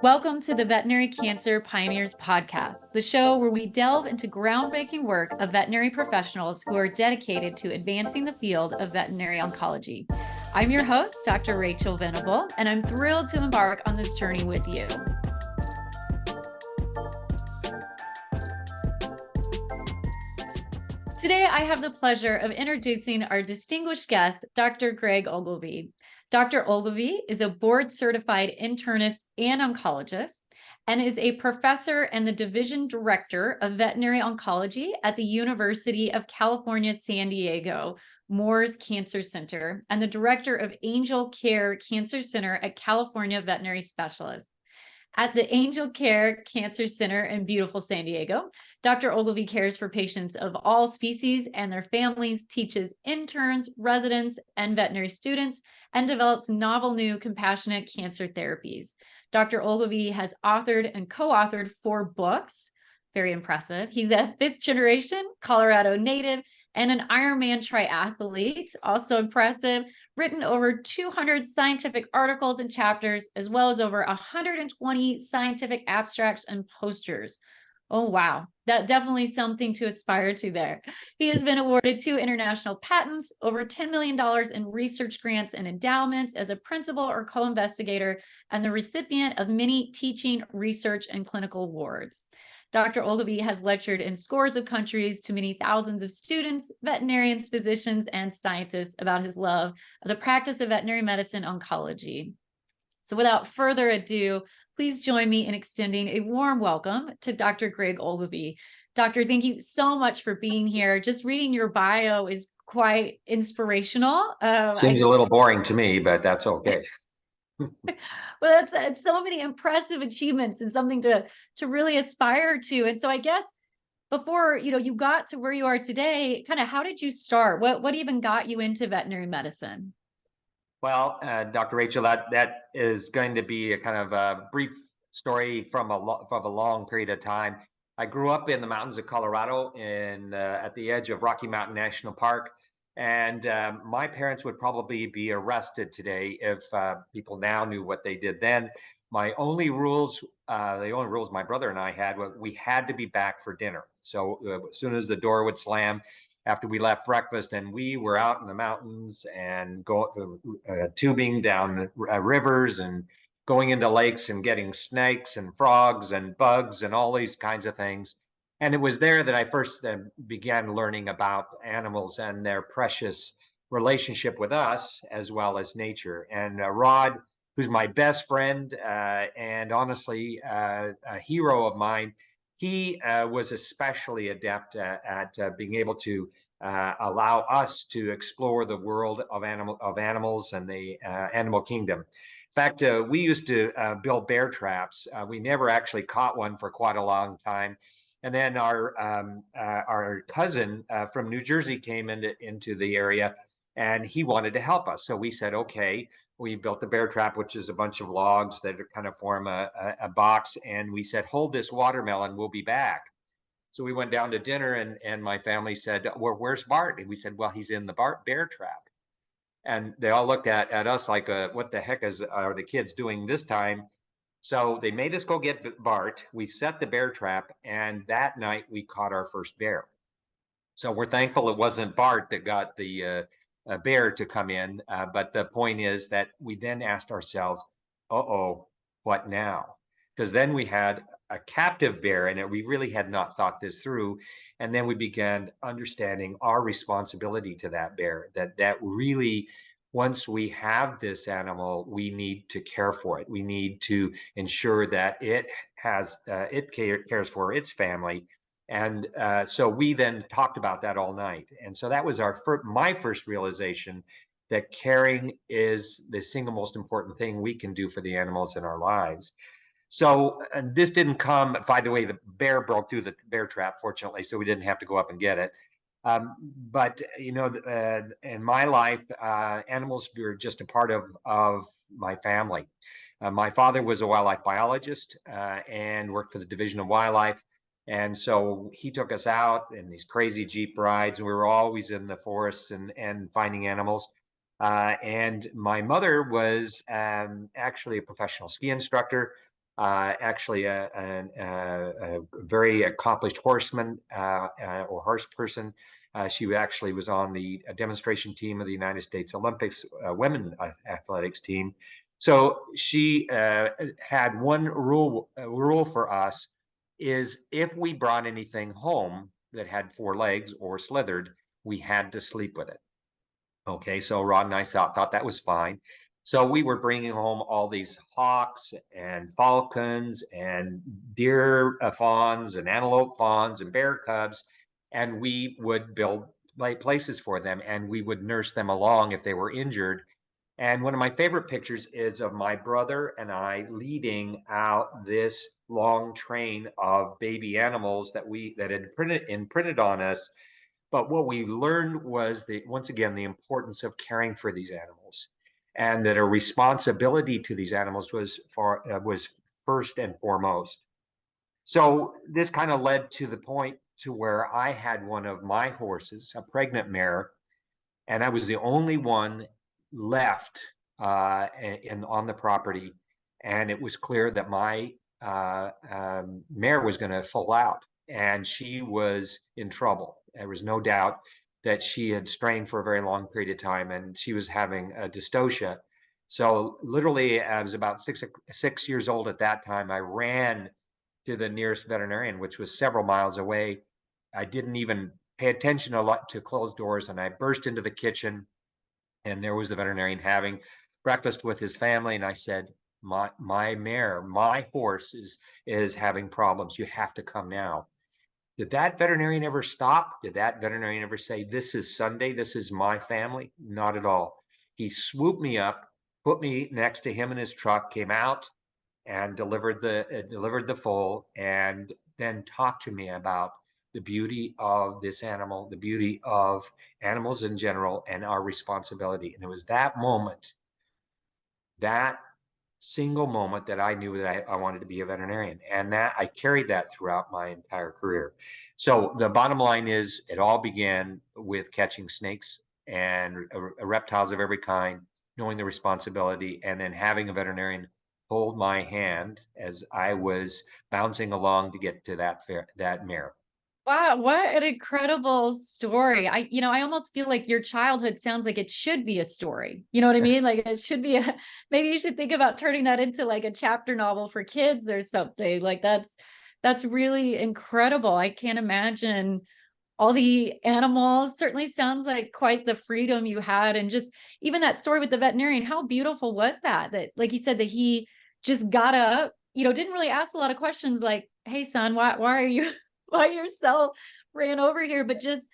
Welcome to the Veterinary Cancer Pioneers Podcast, the show where we delve into groundbreaking work of veterinary professionals who are dedicated to advancing the field of veterinary oncology. I'm your host, Dr. Rachel Venable, and I'm thrilled to embark on this journey with you. Today, I have the pleasure of introducing our distinguished guest, Dr. Greg Ogilvie. Dr. Ogilvie is a board-certified internist and oncologist and is a professor and the division director of veterinary oncology at the University of California, San Diego, Moores Cancer Center, and the director of Angel Care Cancer Center at California Veterinary Specialists. At the Angel Care Cancer Center in beautiful San Diego, Dr. Ogilvie cares for patients of all species and their families, teaches interns, residents, and veterinary students, and develops novel new compassionate cancer therapies. Dr. Ogilvie has authored and co-authored 4 books. Very impressive. He's a 5th generation Colorado native and an Ironman triathlete, also impressive, written over 200 scientific articles and chapters, as well as over 120 scientific abstracts and posters. Oh, wow. That definitely something to aspire to there. He has been awarded 2 international patents, over $10 million in research grants and endowments as a principal or co-investigator, and the recipient of many teaching, research, and clinical awards. Dr. Ogilvie has lectured in scores of countries to many thousands of students, veterinarians, physicians, and scientists about his love of the practice of veterinary medicine oncology. So without further ado, please join me in extending a warm welcome to Dr. Greg Ogilvie. Doctor, thank you so much for being here. Just reading your bio is quite inspirational. Seems a little boring to me, but that's okay. Well, that's so many impressive achievements and something to really aspire to. And so I guess before you got to where you are today, kind of how did you start? What even got you into veterinary medicine? Well, Dr. Rachel, that is going to be a kind of a brief story from a long period of time. I grew up in the mountains of Colorado, at the edge of Rocky Mountain National Park, and my parents would probably be arrested today if people now knew what they did then. The only rules my brother and I had was we had to be back for dinner. So as soon as the door would slam, after we left breakfast, and we were out in the mountains and tubing down rivers and going into lakes and getting snakes and frogs and bugs and all these kinds of things. And it was there that I first began learning about animals and their precious relationship with us as well as nature. And Rod, who's my best friend and honestly a hero of mine, he was especially adept at being able to allow us to explore the world of animals and the animal kingdom. In fact, we used to build bear traps. We never actually caught one for quite a long time. And then our cousin from New Jersey came into the area, and he wanted to help us. So we said, okay. We built the bear trap, which is a bunch of logs that kind of form a box. And we said, hold this watermelon, we'll be back. So we went down to dinner, and my family said, well, where's Bart? And we said, well, he's in the bear trap. And they all looked at us like, what the heck are the kids doing this time? So they made us go get Bart. We set the bear trap, and that night we caught our first bear. So we're thankful it wasn't Bart that got the bear to come in. But the point is that we then asked ourselves, uh-oh, what now? Because then we had a captive bear, and we really had not thought this through. And then we began understanding our responsibility to that bear, that really, once we have this animal, we need to care for it. We need to ensure that it cares for its family. And so we then talked about that all night. And so that was my first realization that caring is the single most important thing we can do for the animals in our lives. So this didn't come, by the way, the bear broke through the bear trap, fortunately, so we didn't have to go up and get it. But in my life, animals were just a part of my family. My father was a wildlife biologist and worked for the Division of Wildlife. And so he took us out in these crazy Jeep rides, and we were always in the forests and finding animals. And my mother was actually a professional ski instructor. actually a very accomplished horseman or horse person. She actually was on the demonstration team of the United States Olympics women athletics team. So she had one rule for us is if we brought anything home that had four legs or slithered, we had to sleep with it. Okay, so Rod and I thought that was fine. So we were bringing home all these hawks and falcons and deer fawns and antelope fawns and bear cubs, and we would build places for them, and we would nurse them along if they were injured. And one of my favorite pictures is of my brother and I leading out this long train of baby animals that had imprinted on us. But what we learned was once again, the importance of caring for these animals, and that a responsibility to these animals was first and foremost. So this kind of led to the point to where I had one of my horses, a pregnant mare, and I was the only one left on the property, and it was clear that my mare was going to fall out, and she was in trouble. There was no doubt that she had strained for a very long period of time, and she was having a dystocia. So literally, I was about 6 years old at that time. I ran to the nearest veterinarian, which was several miles away. I didn't even pay attention a lot to closed doors, and I burst into the kitchen, and there was the veterinarian having breakfast with his family, and I said, my mare, my horse is having problems. You have to come now. Did that veterinarian ever stop? Did that veterinarian ever say, this is Sunday, this is my family? Not at all. He swooped me up, put me next to him in his truck, came out and delivered the foal, and then talked to me about the beauty of this animal, the beauty of animals in general, and our responsibility. And it was that moment, that single moment, that I knew that I wanted to be a veterinarian, and that I carried that throughout my entire career. So the bottom line is, it all began with catching snakes and reptiles of every kind, knowing the responsibility, and then having a veterinarian hold my hand as I was bouncing along to get to that mare. Wow, what an incredible story. I almost feel like your childhood sounds like it should be a story. You know what I mean? Like it should be maybe you should think about turning that into like a chapter novel for kids or something. Like that's really incredible. I can't imagine all the animals. Certainly sounds like quite the freedom you had. And just even that story with the veterinarian, how beautiful was that? That, like you said, that he just got up, didn't really ask a lot of questions like, hey son, why are you why yourself ran over here, but just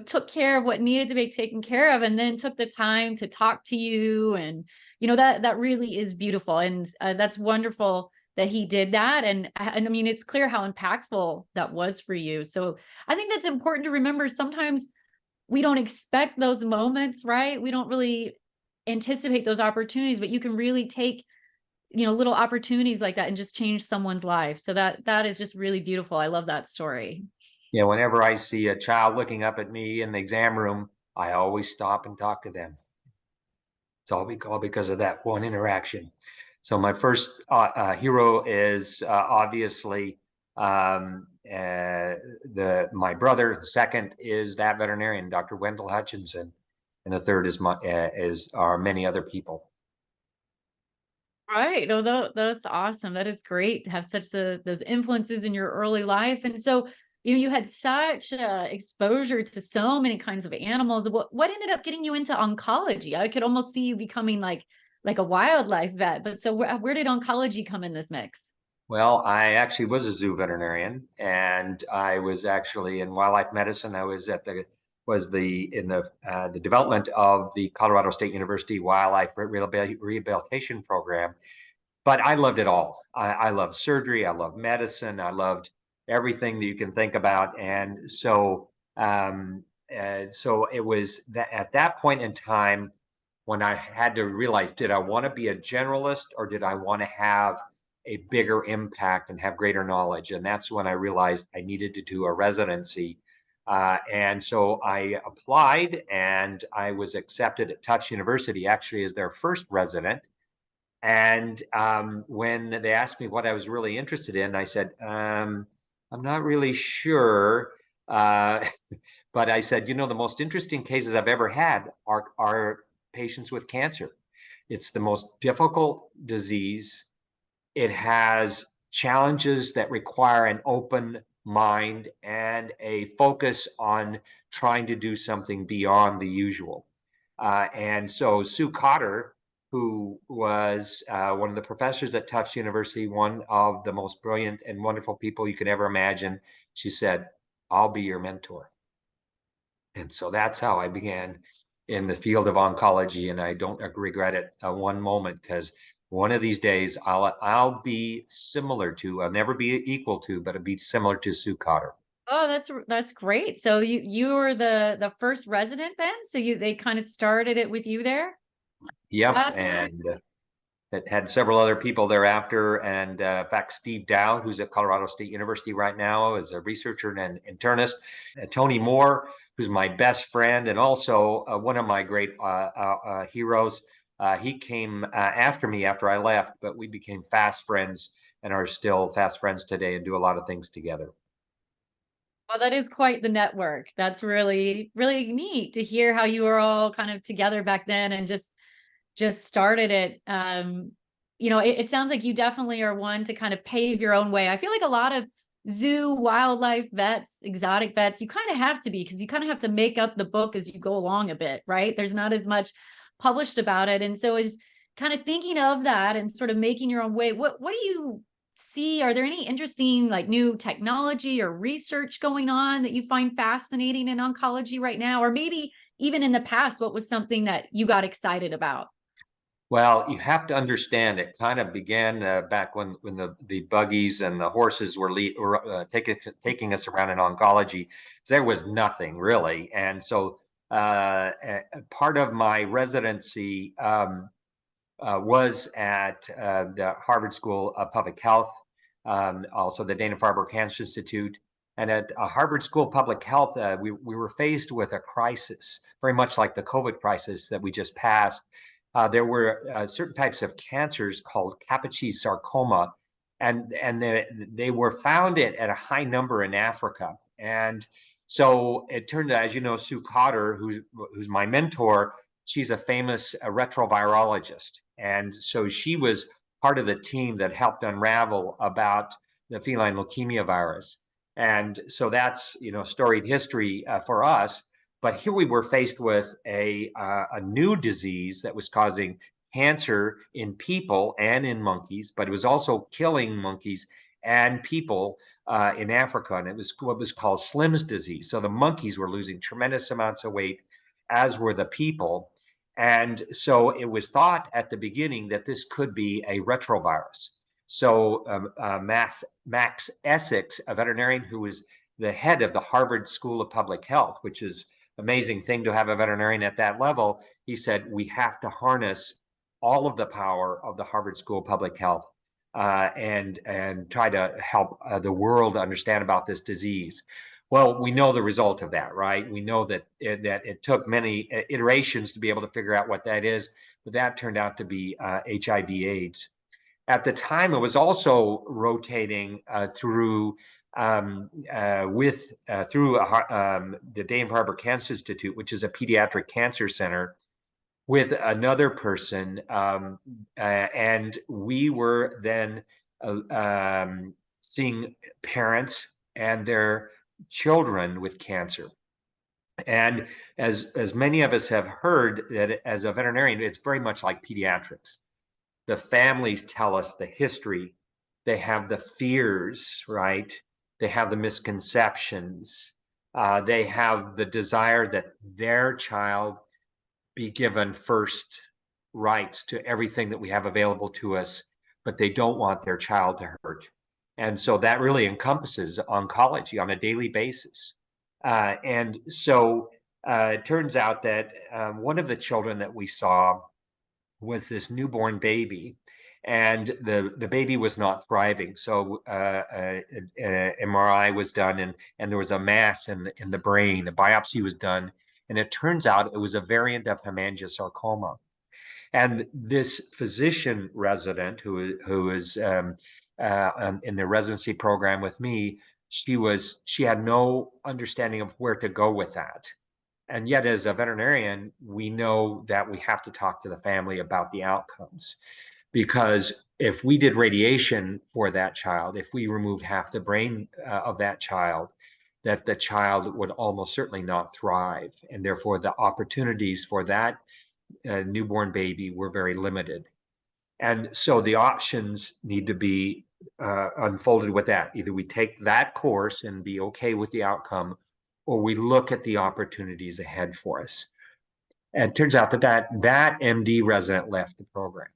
took care of what needed to be taken care of, and then took the time to talk to you. And that really is beautiful, and that's wonderful that he did that. And I mean, it's clear how impactful that was for you. So I think that's important to remember. Sometimes we don't expect those moments, right? We don't really anticipate those opportunities, but you can really take little opportunities like that and just change someone's life. So that is just really beautiful. I love that story. Yeah, whenever I see a child looking up at me in the exam room, I always stop and talk to them. It's all because of that one interaction. So my first hero is obviously my brother. The second is that veterinarian, Dr. Wendell Hutchinson, and the third is are many other people. Right. No, that's awesome. That is great to have such those influences in your early life. And so, you had such exposure to so many kinds of animals. What ended up getting you into oncology? I could almost see you becoming like a wildlife vet. But so where did oncology come in this mix? Well, I actually was a zoo veterinarian, and I was actually in wildlife medicine. I was at the was the in the development of the Colorado State University Wildlife Rehabilitation Program. But I loved it all. I loved surgery. I loved medicine. I loved everything that you can think about. And so it was that at that point in time when I had to realize, did I want to be a generalist, or did I want to have a bigger impact and have greater knowledge? And that's when I realized I needed to do a residency. And so I applied, and I was accepted at Tufts University, actually as their first resident. And when they asked me what I was really interested in, I said, I'm not really sure. Uh, but I said, the most interesting cases I've ever had are patients with cancer. It's the most difficult disease. It has challenges that require an open mind and a focus on trying to do something beyond the usual. And so Sue Cotter, who was one of the professors at Tufts University, one of the most brilliant and wonderful people you could ever imagine, she said, I'll be your mentor. And so that's how I began in the field of oncology, and I don't regret it one moment, because one of these days I'll be similar to, I'll never be equal to, but I'll be similar to Sue Cotter. Oh, that's great. So you were the first resident then? So they kind of started it with you there? Yep, That's really and it had several other people thereafter. And in fact, Steve Dow, who's at Colorado State University right now, is a researcher and internist. Tony Moore, who's my best friend and also one of my great heroes. He came after me after I left, but we became fast friends and are still fast friends today and do a lot of things together. Well, that is quite the network. That's really, really neat to hear how you were all kind of together back then and just started it. It sounds like you definitely are one to kind of pave your own way. I feel like a lot of zoo wildlife vets, exotic vets, you kind of have to be, because you kind of have to make up the book as you go along a bit, right? There's not as much published about it. And so is kind of thinking of that and sort of making your own way. What do you see? Are there any interesting like new technology or research going on that you find fascinating in oncology right now? Or maybe even in the past, what was something that you got excited about? Well, you have to understand it kind of began back when the buggies and the horses were taking us around in oncology. There was nothing really, and so part of my residency was at the Harvard School of Public Health, also the Dana-Farber Cancer Institute. And at Harvard School of Public Health, we were faced with a crisis, very much like the COVID crisis that we just passed. There were certain types of cancers called Kaposi sarcoma, and they were found at a high number in Africa. And so it turned out, as you know, Sue Cotter, who's my mentor, she's a famous retrovirologist. And so she was part of the team that helped unravel about the feline leukemia virus. And so that's, storied history for us. But here we were faced with a new disease that was causing cancer in people and in monkeys, but it was also killing monkeys and people in Africa. And it was what was called Slim's disease. So the monkeys were losing tremendous amounts of weight, as were the people. And so it was thought at the beginning that this could be a retrovirus. So Max Essex, a veterinarian who was the head of the Harvard School of Public Health, which is an amazing thing to have a veterinarian at that level, he said, we have to harness all of the power of the Harvard School of Public Health and try to help the world understand about this disease. Well, we know the result of that, right? We know that it took many iterations to be able to figure out what that is, but that turned out to be HIV/AIDS. At the time, it was also rotating through the Dana-Farber Cancer Institute, which is a pediatric cancer center, with another person, and we were then seeing parents and their children with cancer. And as many of us have heard, that as a veterinarian, it's very much like pediatrics. The families tell us the history. They have the fears, right? They have the misconceptions. They have the desire that their child be given first rights to everything that we have available to us, but they don't want their child to hurt. And so that really encompasses oncology on a daily basis. And so it turns out that one of the children that we saw was this newborn baby, and the baby was not thriving. So MRI was done, and there was a mass in the brain. A biopsy was done, and it turns out it was a variant of hemangiosarcoma. And this physician resident who is in the residency program with me, she had no understanding of where to go with that. And yet, as a veterinarian, we know that we have to talk to the family about the outcomes. Because if we did radiation for that child, if we removed half the brain of that child, that the child would almost certainly not thrive. And therefore, the opportunities for that newborn baby were very limited. And so the options need to be unfolded with that. Either we take that course and be okay with the outcome, or we look at the opportunities ahead for us. And it turns out that MD resident left the program.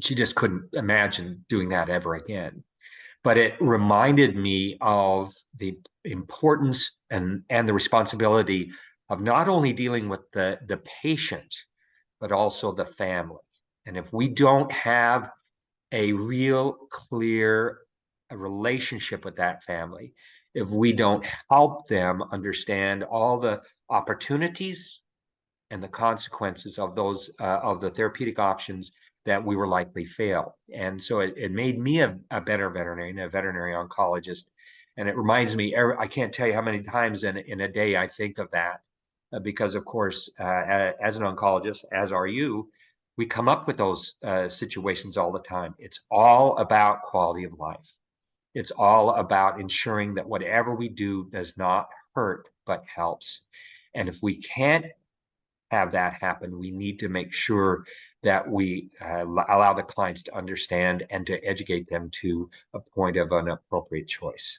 She just couldn't imagine doing that ever again. But it reminded me of the importance and the responsibility of not only dealing with the patient, but also the family. And if we don't have a real clear relationship with that family, if we don't help them understand all the opportunities and the consequences of those of the therapeutic options, that we were likely fail. And so it made me a better veterinarian, a veterinary oncologist. And it reminds me, I can't tell you how many times in a day I think of that, because of course, as an oncologist, as are you, we come up with those situations all the time. It's all about quality of life. It's all about ensuring that whatever we do does not hurt, but helps. And if we can't have that happen, we need to make sure that we allow the clients to understand and to educate them to a point of an appropriate choice.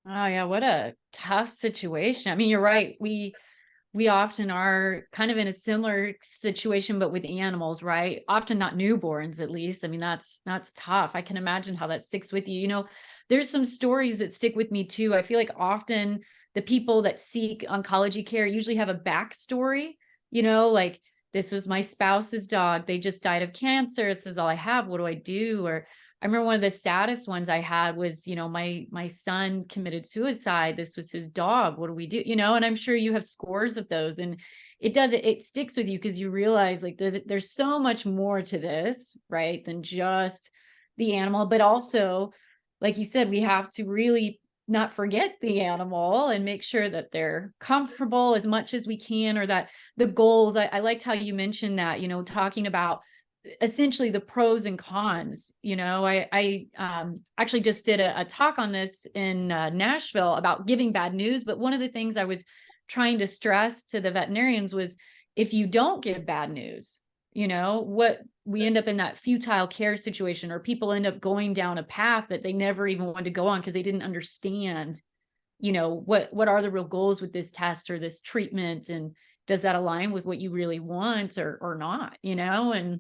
Oh yeah, what a tough situation. I mean, you're right. We often are kind of in a similar situation, but with animals, right? Often not newborns, at least. I mean, that's tough. I can imagine how that sticks with you. There's some stories that stick with me too. I feel like often the people that seek oncology care usually have a backstory, like this was my spouse's dog. They just died of cancer. This is all I have. What do I do? Or I remember one of the saddest ones I had was, my son committed suicide. This was his dog. What do we do? And I'm sure you have scores of those. And it sticks with you because you realize like there's so much more to this, right? Than just the animal, but also, like you said, we have to really not forget the animal and make sure that they're comfortable as much as we can, or that the goals. I liked how you mentioned that, talking about essentially the pros and cons. I actually just did a talk on this in Nashville about giving bad news, but one of the things I was trying to stress to the veterinarians was, if you don't give bad news, what we end up in that futile care situation, or people end up going down a path that they never even wanted to go on because they didn't understand, what are the real goals with this test or this treatment, and does that align with what you really want or not, and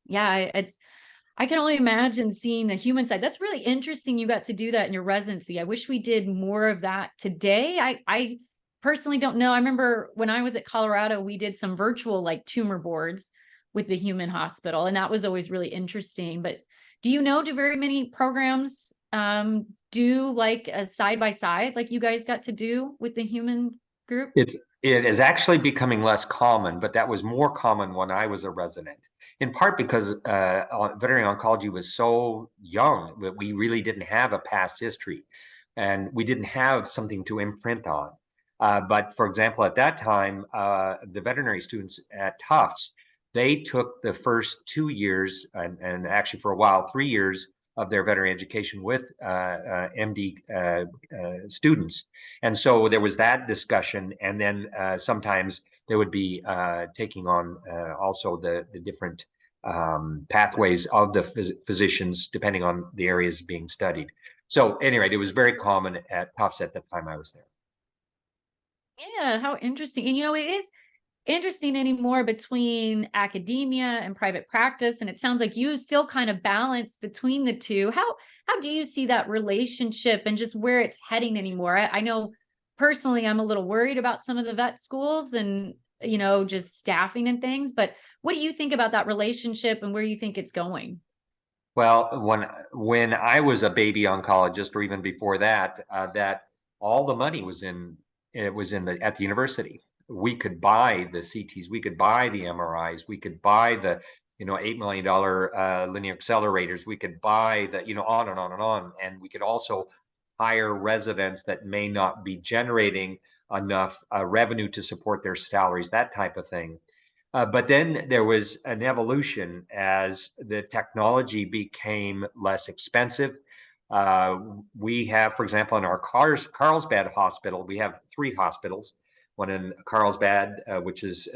yeah, I can only imagine seeing the human side. That's really interesting. You got to do that in your residency. I wish we did more of that today. I personally don't know. I remember when I was at Colorado, we did some virtual like tumor boards with the human hospital, and that was always really interesting. But do very many programs do like a side by side like you guys got to do with the human group? It is actually becoming less common, but that was more common when I was a resident. In part because veterinary oncology was so young that we really didn't have a past history, and we didn't have something to imprint on. But for example, at that time, the veterinary students at Tufts, they took the first 2 years, and actually for a while, 3 years of their veterinary education with MD students. And so there was that discussion. And then sometimes they would be taking on also the different pathways of the physicians, depending on the areas being studied. So anyway, it was very common at Tufts at the time I was there. Yeah, how interesting. And it is interesting anymore between academia and private practice, and it sounds like you still kind of balance between the two. How do you see that relationship and just where it's heading anymore? I know personally I'm a little worried about some of the vet schools and just staffing and things, but what do you think about that relationship and where you think it's going? Well, when I was a baby oncologist, or even before that, that all the money was at the university. we could buy the CTs, we could buy the MRIs, we could buy the $8 million linear accelerators, we could buy the on and on and on, and we could also hire residents that may not be generating enough revenue to support their salaries, that type of thing. But then there was an evolution as the technology became less expensive. We have, for example, in our Carlsbad Hospital, we have 3 hospitals. One in Carlsbad, which is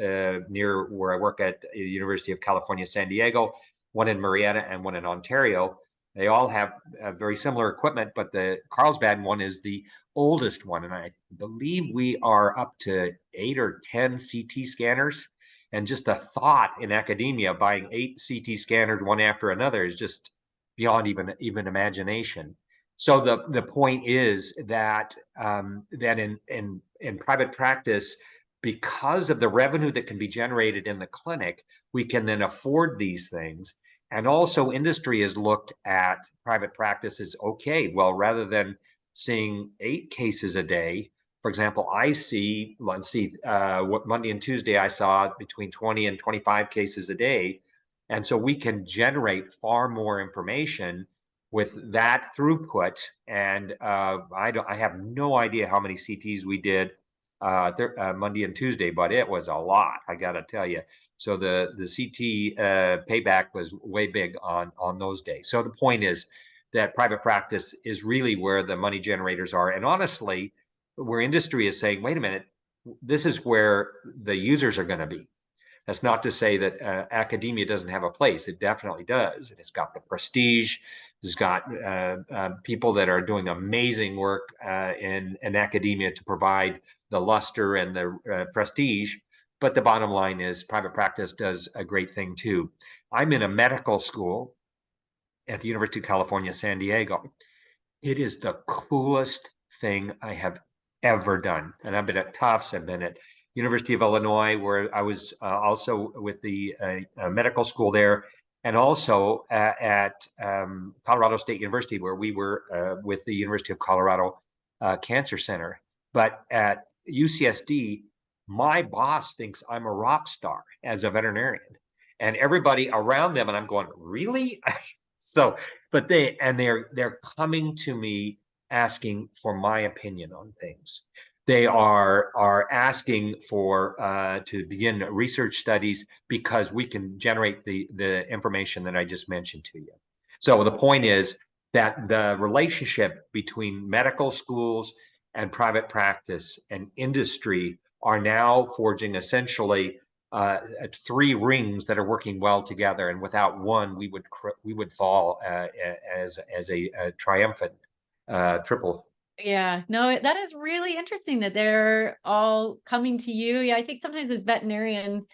near where I work at the University of California, San Diego, one in Marietta, and one in Ontario. They all have very similar equipment, but the Carlsbad one is the oldest one. And I believe we are up to 8 or 10 CT scanners. And just the thought in academia buying 8 CT scanners one after another is just beyond even imagination. So the point is that that in private practice, because of the revenue that can be generated in the clinic, we can then afford these things. And also, industry has looked at private practice as okay. Well, rather than seeing 8 cases a day, for example, I see, what Monday and Tuesday I saw between 20 and 25 cases a day. And so we can generate far more information with that throughput. And I have no idea how many CTs we did Monday and Tuesday, but it was a lot, I got to tell you. So the CT payback was way big on those days. So the point is that private practice is really where the money generators are. And honestly, where industry is saying, wait a minute, this is where the users are going to be. That's not to say that academia doesn't have a place. It definitely does. It's got the prestige. It's got people that are doing amazing work in academia to provide the luster and the prestige. But the bottom line is private practice does a great thing too. I'm in a medical school at the University of California, San Diego. It is the coolest thing I have ever done. And I've been at Tufts, I've been at University of Illinois, where I was also with the medical school there, and also at Colorado State University, where we were with the University of Colorado Cancer Center. But at UCSD, my boss thinks I'm a rock star as a veterinarian, and everybody around them, and I'm going, really? So, but they're coming to me asking for my opinion on things. They are asking for to begin research studies because we can generate the information that I just mentioned to you. So the point is that the relationship between medical schools and private practice and industry are now forging essentially 3 rings that are working well together, and without one, we would fall as a triumphant triple. Yeah, no, that is really interesting that they're all coming to you. Yeah, I think sometimes as veterinarians,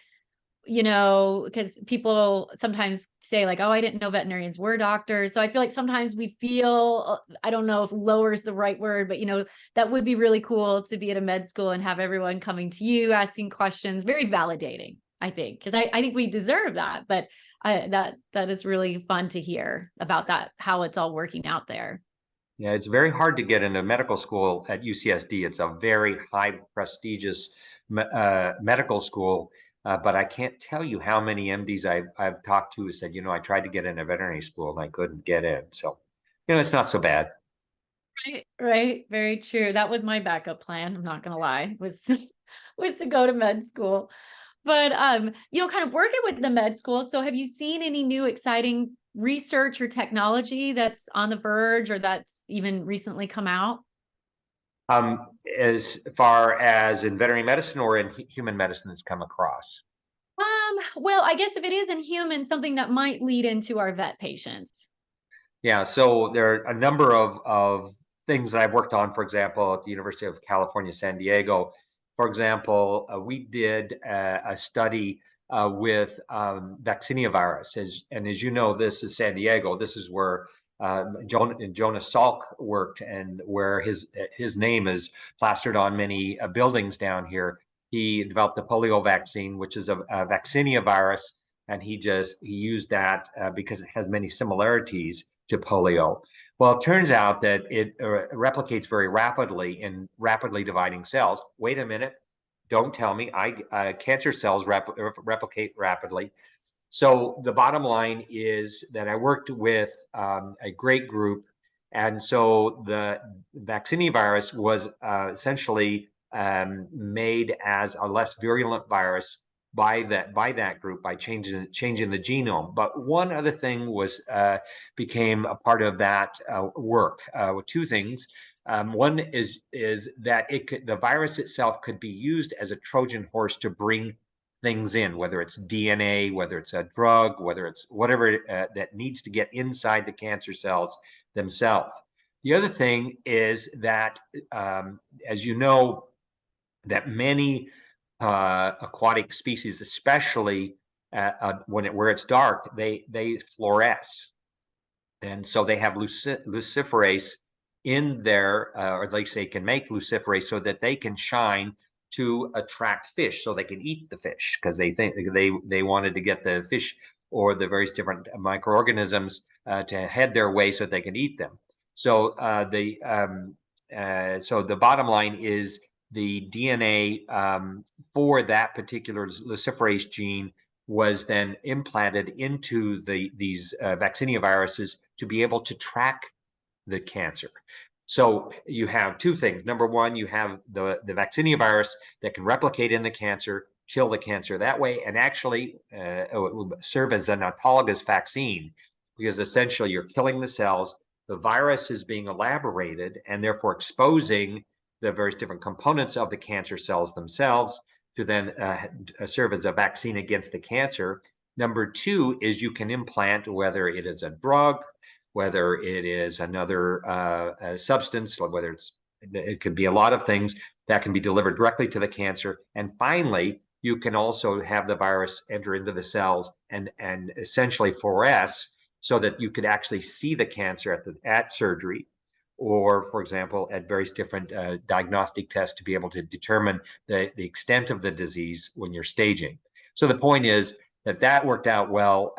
because people sometimes say like, oh, I didn't know veterinarians were doctors. So I feel like sometimes we feel, I don't know if lower is the right word, but that would be really cool to be at a med school and have everyone coming to you, asking questions, very validating, I think, because I think we deserve that. But that is really fun to hear about that, how it's all working out there. Yeah, it's very hard to get into medical school at UCSD. It's a very high prestigious medical school. But I can't tell you how many MDs I've talked to who said, I tried to get into veterinary school and I couldn't get in. So, it's not so bad. Right, right. Very true. That was my backup plan. I'm not gonna lie, was was to go to med school. But kind of working with the med school. So have you seen any new exciting research or technology that's on the verge or that's even recently come out? As far as in veterinary medicine or in human medicine that's come across? Well, I guess if it is in humans, something that might lead into our vet patients. Yeah, so there are a number of things that I've worked on, for example, at the University of California, San Diego. For example, we did a study with vaccinia virus. As you know, this is San Diego. This is where Jonas Salk worked and where his name is plastered on many buildings down here. He developed the polio vaccine, which is a vaccinia virus, and he used that because it has many similarities to polio. Well, it turns out that it replicates very rapidly in rapidly dividing cells. Wait a minute, don't tell me. Cancer cells replicate rapidly. So the bottom line is that I worked with a great group, and so the vaccinia virus was essentially made as a less virulent virus by that group by changing the genome. But one other thing was became a part of that work. Two things. One is that the virus itself could be used as a Trojan horse to bring things in, whether it's DNA, whether it's a drug, whether it's whatever that needs to get inside the cancer cells themselves. The other thing is that, as you know, that many aquatic species, especially where it's dark, they fluoresce, and so they have luciferase in there, or at least they can make luciferase so that they can shine to attract fish, so they can eat the fish because they think they wanted to get the fish or the various different microorganisms to head their way so that they can eat them. So so the bottom line is the DNA for that particular luciferase gene was then implanted into these vaccinia viruses to be able to track the cancer. So you have two things. Number one, you have the vaccinia virus that can replicate in the cancer, kill the cancer that way, and actually serve as an autologous vaccine, because essentially you're killing the cells. The virus is being elaborated and therefore exposing the various different components of the cancer cells themselves to then serve as a vaccine against the cancer. Number two is you can implant, whether it is a drug, whether it is another substance, whether it could be a lot of things that can be delivered directly to the cancer. And finally, you can also have the virus enter into the cells and essentially fluoresce so that you could actually see the cancer at surgery, or, for example, at various different diagnostic tests to be able to determine the extent of the disease when you're staging. So the point is that worked out well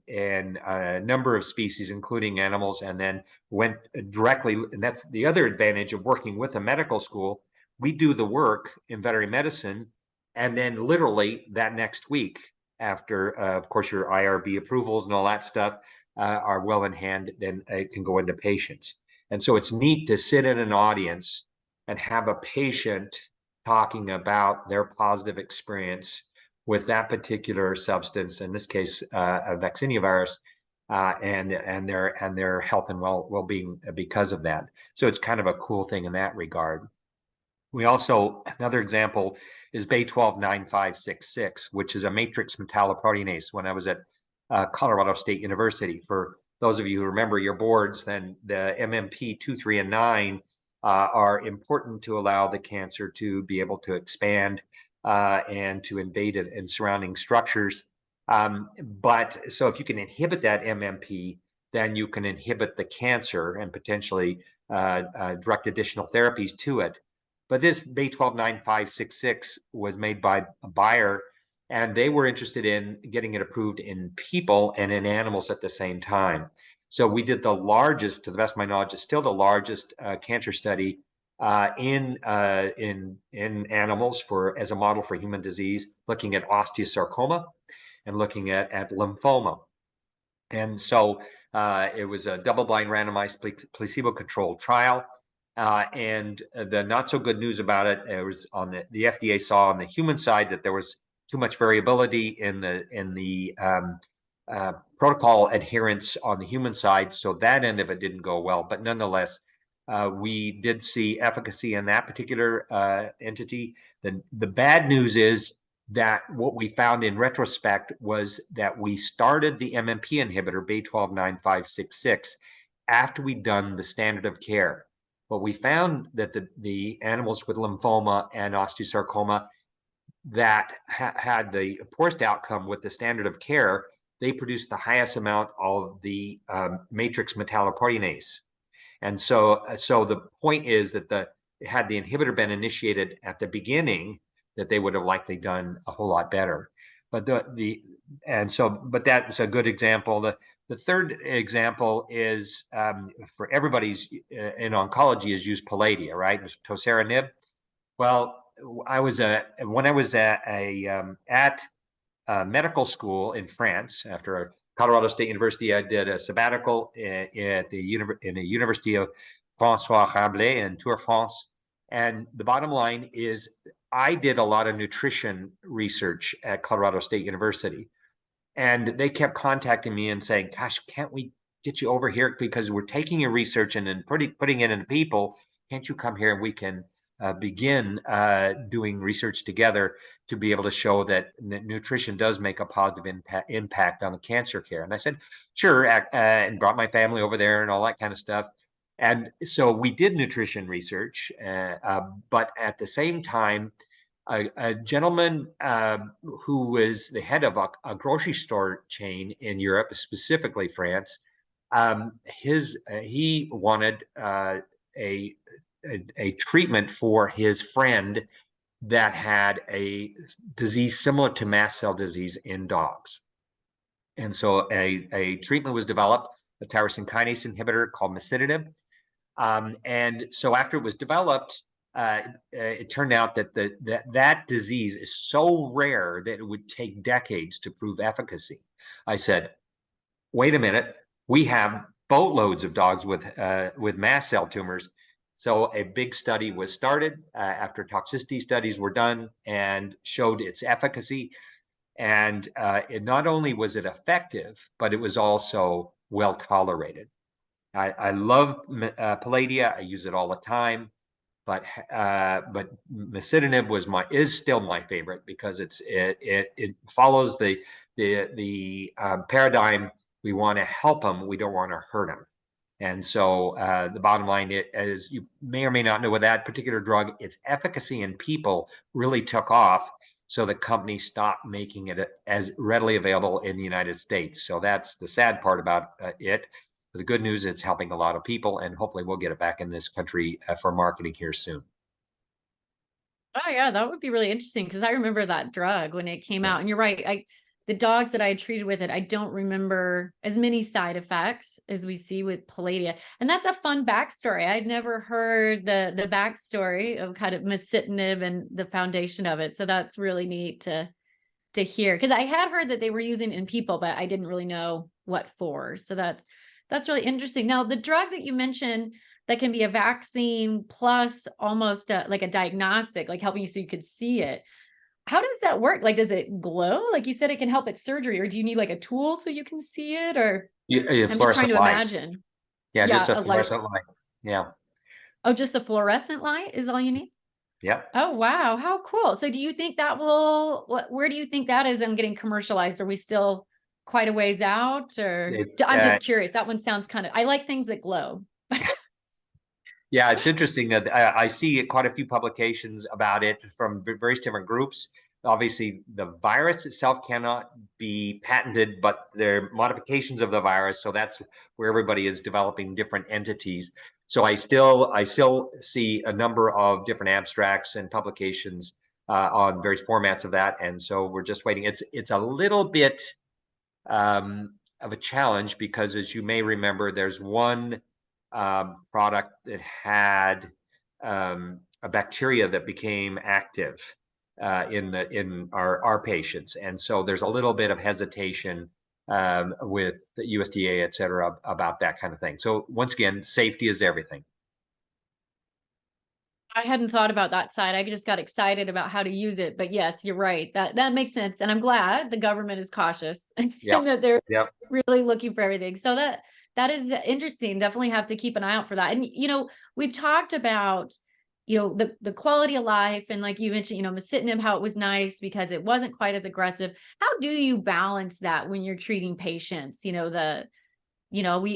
in a number of species, including animals, and then went directly. And that's the other advantage of working with a medical school. We do the work in veterinary medicine, and then literally that next week, after, of course, your IRB approvals and all that stuff are well in hand, then it can go into patients. And so it's neat to sit in an audience and have a patient talking about their positive experience with that particular substance, in this case, a vaccinia virus, and their health and well-being because of that. So it's kind of a cool thing in that regard. We also, another example is B129566, which is a matrix metalloproteinase. When I was at Colorado State University, for those of you who remember your boards, then the MMP 2, 3, and 9 are important to allow the cancer to be able to expand and to invade it in surrounding structures. But so if you can inhibit that MMP, then you can inhibit the cancer and potentially direct additional therapies to it. But this B129566 was made by Bayer, and they were interested in getting it approved in people and in animals at the same time. So we did the largest, to the best of my knowledge, it's still the largest cancer study in animals as a model for human disease, looking at osteosarcoma and looking at lymphoma. And so it was a double-blind randomized placebo-controlled trial. And the not so good news about it, was on the FDA saw on the human side that there was too much variability in the protocol adherence on the human side. So that end of it didn't go well. But nonetheless, we did see efficacy in that particular entity. The bad news is that what we found in retrospect was that we started the MMP inhibitor, B129566, after we'd done the standard of care. But we found that the animals with lymphoma and osteosarcoma that had the poorest outcome with the standard of care, they produced the highest amount of the matrix metalloproteinase. And so the point is that had the inhibitor been initiated at the beginning, that they would have likely done a whole lot better. But but that's a good example. The third example is for everybody's in oncology is use Palladia, right? Toceranib. Well, when I was at medical school in France after Colorado State University. I did a sabbatical at the University of François Rabelais in Tours, France. And the bottom line is, I did a lot of nutrition research at Colorado State University, and they kept contacting me and saying, "Gosh, can't we get you over here because we're taking your research and then putting it into people? Can't you come here and we can begin doing research together to be able to show that nutrition does make a positive impact on the cancer care?" And I said, "Sure," and brought my family over there and all that kind of stuff. And so we did nutrition research, but at the same time, a gentleman who was the head of a grocery store chain in Europe, specifically France, he wanted a treatment for his friend that had a disease similar to mast cell disease in dogs. And so a treatment was developed, a tyrosine kinase inhibitor called masitinib. And so after it was developed, it turned out that that disease is so rare that it would take decades to prove efficacy. I said, wait a minute, we have boatloads of dogs with mast cell tumors. So a big study was started after toxicity studies were done and showed its efficacy. And it not only was it effective, but it was also well tolerated. I love Palladia. I use it all the time, but masitinib is still my favorite because it follows the paradigm. We want to help them. We don't want to hurt them. And so the bottom line, as you may or may not know, with that particular drug, its efficacy in people really took off. So the company stopped making it as readily available in the United States. So that's the sad part about it. But the good news, it's helping a lot of people, and hopefully we'll get it back in this country for marketing here soon. Oh yeah, that would be really interesting because I remember that drug when it came out. And you're right, the dogs that I had treated with it, I don't remember as many side effects as we see with Palladia. And that's a fun backstory. I'd never heard the backstory of kind of masitinib and the foundation of it. So that's really neat to hear, because I had heard that they were using it in people, but I didn't really know what for. So that's really interesting. Now, the drug that you mentioned that can be a vaccine plus almost like a diagnostic, like helping you so you could see it. How does that work? Like, does it glow? Like you said, it can help at surgery, or do you need like a tool so you can see it? Or I'm just trying to imagine. Yeah, just a fluorescent light. Yeah. Oh, just a fluorescent light is all you need? Yeah. Oh, wow. How cool. So do you think that where do you think that is in getting commercialized? Are we still quite a ways out, or I'm just curious. That one sounds I like things that glow. Yeah, it's interesting that I see quite a few publications about it from various different groups. Obviously, the virus itself cannot be patented, but there are modifications of the virus. So that's where everybody is developing different entities. So I still see a number of different abstracts and publications on various formats of that. And so we're just waiting. It's a little bit of a challenge because, as you may remember, there's one product that had a bacteria that became active in our patients, and so there's a little bit of hesitation with the USDA, et cetera, about that kind of thing. So once again, safety is everything. I hadn't thought about that side. I just got excited about how to use it. But yes, you're right. That makes sense. And I'm glad the government is cautious and that they're really looking for everything. So that is interesting. Definitely have to keep an eye out for that. And, we've talked about, the quality of life. And like you mentioned, masitinib, how it was nice because it wasn't quite as aggressive. How do you balance that when you're treating patients? We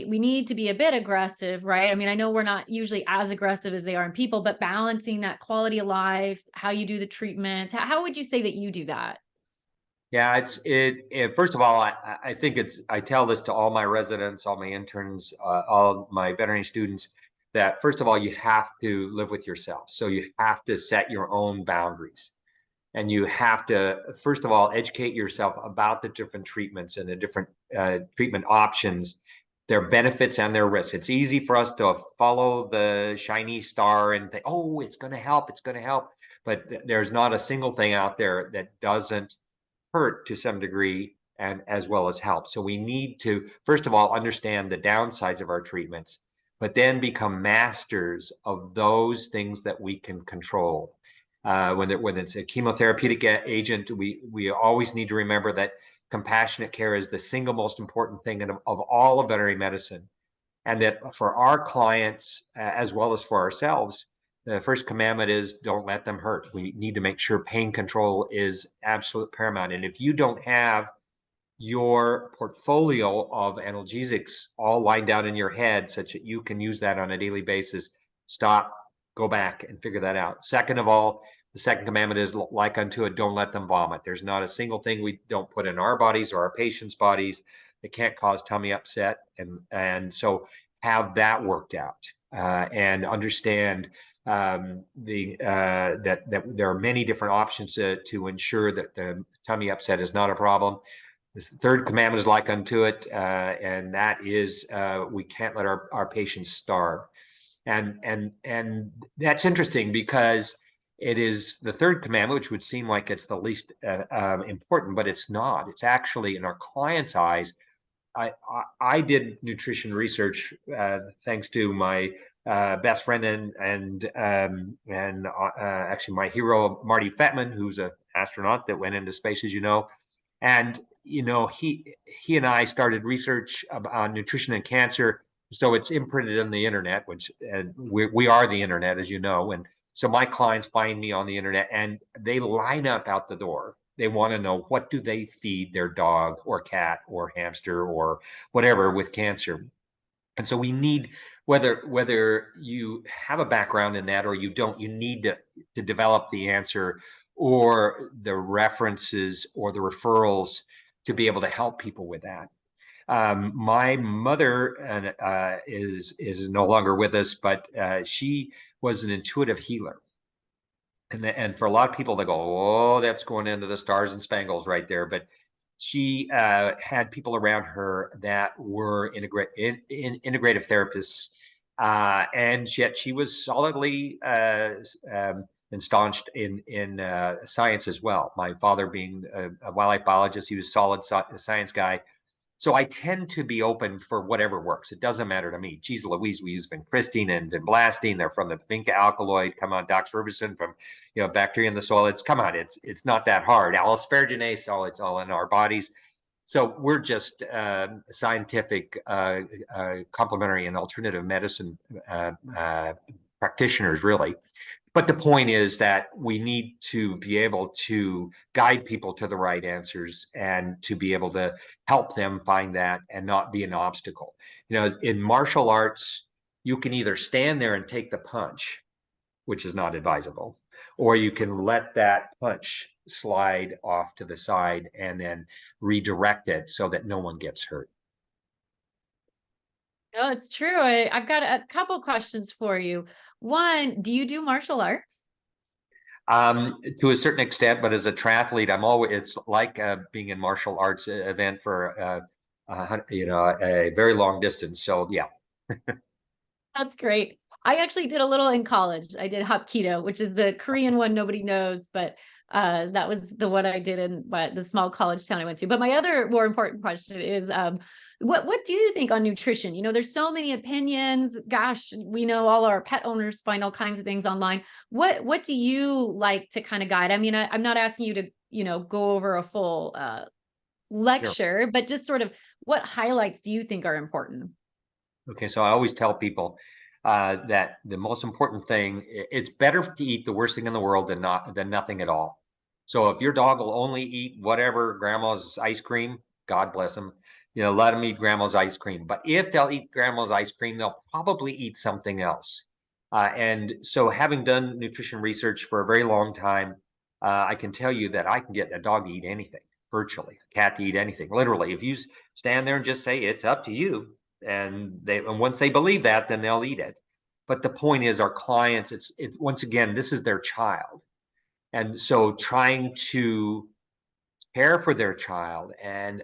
need to be a bit aggressive, right? I mean, I know we're not usually as aggressive as they are in people, but balancing that quality of life, how you do the treatments, how would you say that you do that? Yeah, first of all, I think I tell this to all my residents, all my interns, all my veterinary students, that first of all, you have to live with yourself. So you have to set your own boundaries. And you have to, first of all, educate yourself about the different treatments and the different treatment options, their benefits and their risks. It's easy for us to follow the shiny star and think, oh, it's going to help. It's going to help. but there's not a single thing out there that doesn't hurt to some degree and as well as help. So we need to, first of all, understand the downsides of our treatments, but then become masters of those things that we can control. When it's a chemotherapeutic agent, we always need to remember that compassionate care is the single most important thing of all of veterinary medicine. And that for our clients, as well as for ourselves, the first commandment is don't let them hurt. We need to make sure pain control is absolute paramount. And if you don't have your portfolio of analgesics all lined out in your head such that you can use that on a daily basis, stop, go back and figure that out. Second of all, the second commandment is like unto it, don't let them vomit. There's not a single thing we don't put in our bodies or our patients' bodies that can't cause tummy upset. And so have that worked out and understand that there are many different options to ensure that the tummy upset is not a problem. The third commandment is like unto it, and that is we can't let our patients starve. And that's interesting because it is the third commandment, which would seem like it's the least important, but it's not. It's actually, in our clients' eyes, I did nutrition research thanks to my best friend and actually my hero, Marty Fettman, who's an astronaut that went into space, as you know. And he and I started research on nutrition and cancer, so it's imprinted on the internet, which we are the internet, as you know. And so my clients find me on the internet, and they line up out the door. They want to know, what do they feed their dog or cat or hamster or whatever with cancer. And so we need, whether you have a background in that or you don't, you need to develop the answer or the references or the referrals to be able to help people with that. My mother is no longer with us, but she was an intuitive healer. And for a lot of people, they go, oh, that's going into the stars and spangles right there. But she had people around her that were integrative therapists, and yet she was solidly ensconced in science as well. My father being a wildlife biologist, he was a solid science guy. So I tend to be open for whatever works. It doesn't matter to me. Geez Louise, we use vincristine and vinblastine. They're from the vinca alkaloid. Come on, doxorubicin from bacteria in the soil. It's not that hard. Asparagine, it's all in our bodies. So we're just scientific, complementary and alternative medicine practitioners, really. But the point is that we need to be able to guide people to the right answers and to be able to help them find that and not be an obstacle. In martial arts, you can either stand there and take the punch, which is not advisable, or you can let that punch slide off to the side and then redirect it so that no one gets hurt. No, it's true. I've got a couple questions for you. One, do you do martial arts? To a certain extent, but as a triathlete, it's like being in martial arts event for a very long distance. So yeah. That's great. I actually did a little in college. I did Hapkido, which is the Korean one nobody knows, but that was the one I did in the small college town I went to. But my other more important question is, what do you think on nutrition? There's so many opinions. Gosh, we know all our pet owners find all kinds of things online. What do you like to kind of guide? I mean, I'm not asking you to, go over a full lecture, Sure. but just sort of what highlights do you think are important? Okay, so I always tell people that the most important thing, it's better to eat the worst thing in the world than nothing at all. So if your dog will only eat whatever, grandma's ice cream, God bless them, let them eat grandma's ice cream. But if they'll eat grandma's ice cream, they'll probably eat something else. And so, having done nutrition research for a very long time, I can tell you that I can get a dog to eat anything, virtually, a cat to eat anything, literally. If you stand there and just say, it's up to you, and once they believe that, then they'll eat it. But the point is, our clients, once again, this is their child. And so trying to care for their child and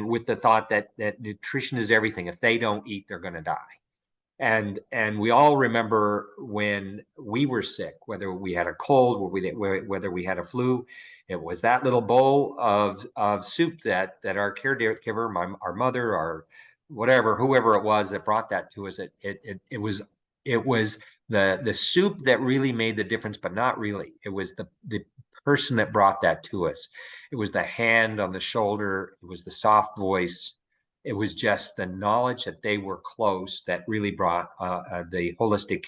with the thought that nutrition is everything. If they don't eat, they're going to die. And we all remember when we were sick, whether we had a cold, whether we had a flu. It was that little bowl of soup that our caregiver, our mother, our whatever, whoever it was that brought that to us. It was the soup that really made the difference, but not really. It was the person that brought that to us. It was the hand on the shoulder. It was the soft voice. It was just the knowledge that they were close that really brought the holistic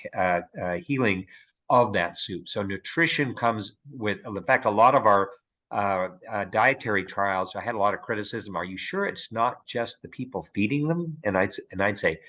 healing of that soup. So nutrition comes with, in fact, a lot of our dietary trials. I had a lot of criticism. Are you sure it's not just the people feeding them? And I'd say,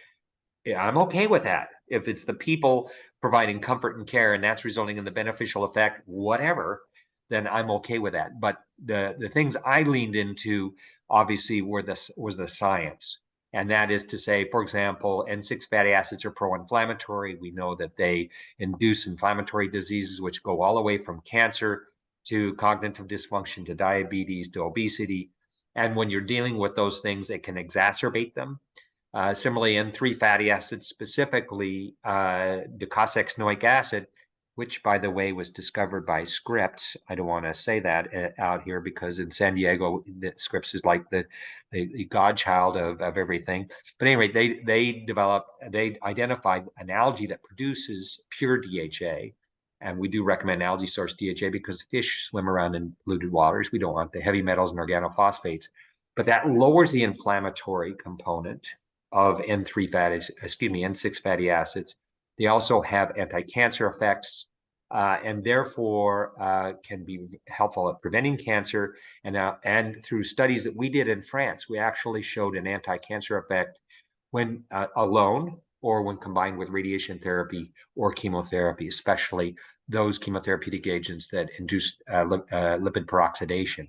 yeah, I'm okay with that. If it's the people providing comfort and care, and that's resulting in the beneficial effect, whatever, then I'm okay with that. But the things I leaned into obviously was the science. And that is to say, for example, N6 fatty acids are pro-inflammatory. We know that they induce inflammatory diseases, which go all the way from cancer to cognitive dysfunction to diabetes to obesity. And when you're dealing with those things, it can exacerbate them. Similarly, N3 fatty acids, specifically docosahexaenoic acid, which, by the way, was discovered by Scripps. I don't want to say that out here because in San Diego, Scripps is like the godchild of everything. But anyway, they identified an algae that produces pure DHA. And we do recommend algae source DHA because fish swim around in polluted waters. We don't want the heavy metals and organophosphates. But that lowers the inflammatory component of N6 fatty acids. They also have anti-cancer effects, and therefore can be helpful at preventing cancer. And through studies that we did in France, we actually showed an anti-cancer effect when alone or when combined with radiation therapy or chemotherapy, especially those chemotherapeutic agents that induce lipid peroxidation.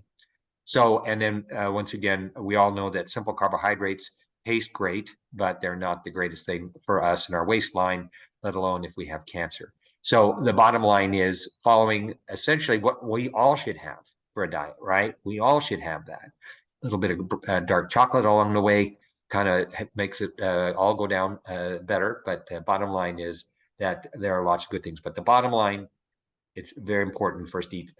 So, and then once again, we all know that simple carbohydrates taste great, but they're not the greatest thing for us in our waistline, let alone if we have cancer. So the bottom line is following essentially what we all should have for a diet, right? We all should have that. A little bit of dark chocolate along the way kind of makes it all go down better. But bottom line is that there are lots of good things. But the bottom line, it's very important first eat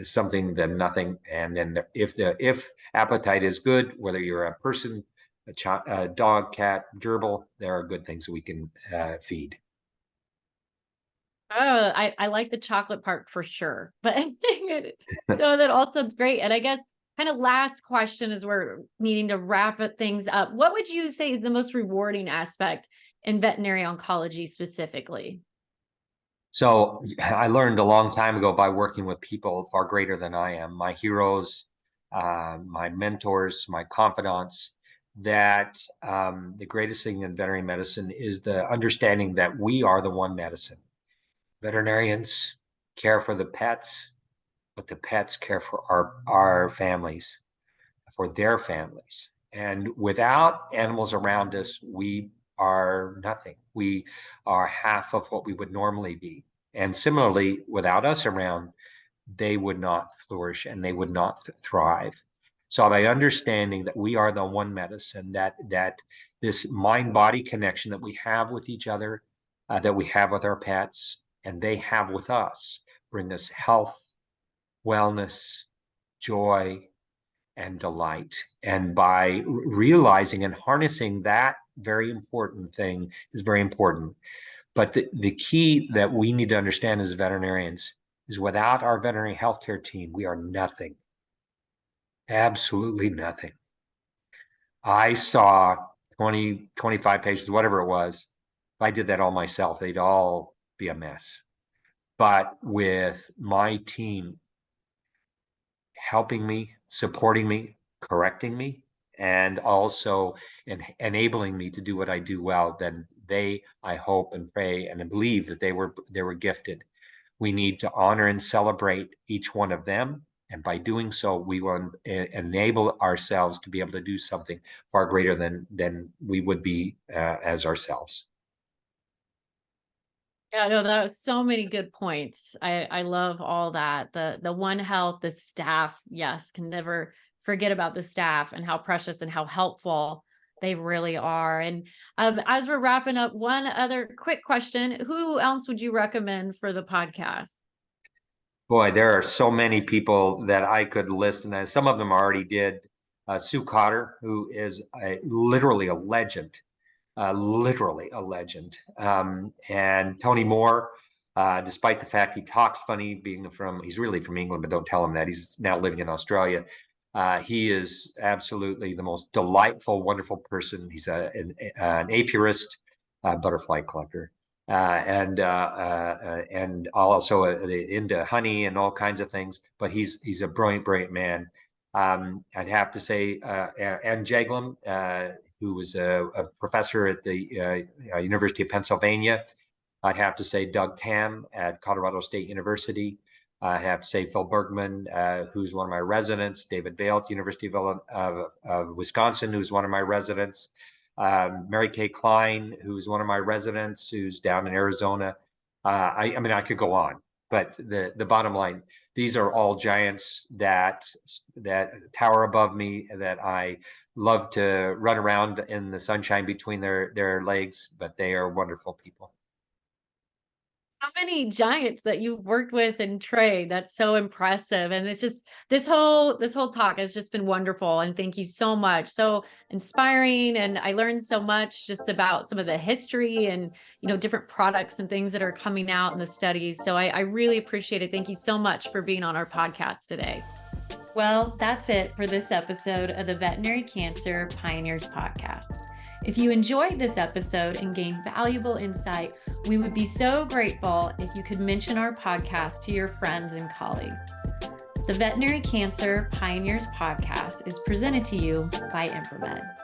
something then nothing, and then if appetite is good, whether you're a person, a dog, cat, gerbil, there are good things that we can feed. Oh, I like the chocolate part for sure. But I think no, that all sounds great. And I guess kind of last question as we're needing to wrap things up. What would you say is the most rewarding aspect in veterinary oncology specifically? So I learned a long time ago by working with people far greater than I am, my heroes, my mentors, my confidants, that the greatest thing in veterinary medicine is the understanding that we are the one medicine. Veterinarians care for the pets, but the pets care for our families, for their families. And without animals around us, we are nothing. We are half of what we would normally be. And similarly, without us around, they would not flourish and they would not thrive. So by understanding that we are the one medicine, that this mind-body connection that we have with each other, that we have with our pets, and they have with us, bring us health, wellness, joy, and delight. And by realizing and harnessing that very important thing is very important. But the key that we need to understand as veterinarians is without our veterinary healthcare team, we are nothing. Absolutely nothing. I saw 20, 25 patients, whatever it was. If I did that all myself, they'd all be a mess. But with my team helping me, supporting me, correcting me, and also enabling me to do what I do well, then I hope and pray and believe that they were gifted. We need to honor and celebrate each one of them. And by doing so, we will enable ourselves to be able to do something far greater than we would be as ourselves. Yeah, no, that was so many good points. I love all that. The One Health, the staff, yes, can never forget about the staff and how precious and how helpful They really are. And as we're wrapping up, one other quick question. Who else would you recommend for the podcast? Boy, there are so many people that I could list, and some of them already did. Sue Cotter, who is literally a legend, and Tony Moore, despite the fact he talks funny, he's really from England, but don't tell him that. He's now living in Australia. He is absolutely the most delightful, wonderful person. He's an apiarist, butterfly collector. And also into honey and all kinds of things. But he's a brilliant man. I'd have to say Ann Jaglom, who was a professor at the University of Pennsylvania. I'd have to say Doug Tam at Colorado State University. I have to say Phil Bergman, who's one of my residents. David Bale at the University of Wisconsin, who's one of my residents. Mary Kay Klein, who's one of my residents, who's down in Arizona. I mean, I could go on, but the bottom line, these are all giants that tower above me, that I love to run around in the sunshine between their legs, but they are wonderful people. So many giants that you've worked with and trained. That's so impressive. And it's just this whole talk has just been wonderful. And thank you so much. So inspiring. And I learned so much just about some of the history and, different products and things that are coming out in the studies. So I really appreciate it. Thank you so much for being on our podcast today. Well, that's it for this episode of the Veterinary Cancer Pioneers Podcast. If you enjoyed this episode and gained valuable insight, we would be so grateful if you could mention our podcast to your friends and colleagues. The Veterinary Cancer Pioneers Podcast is presented to you by ImpriMed.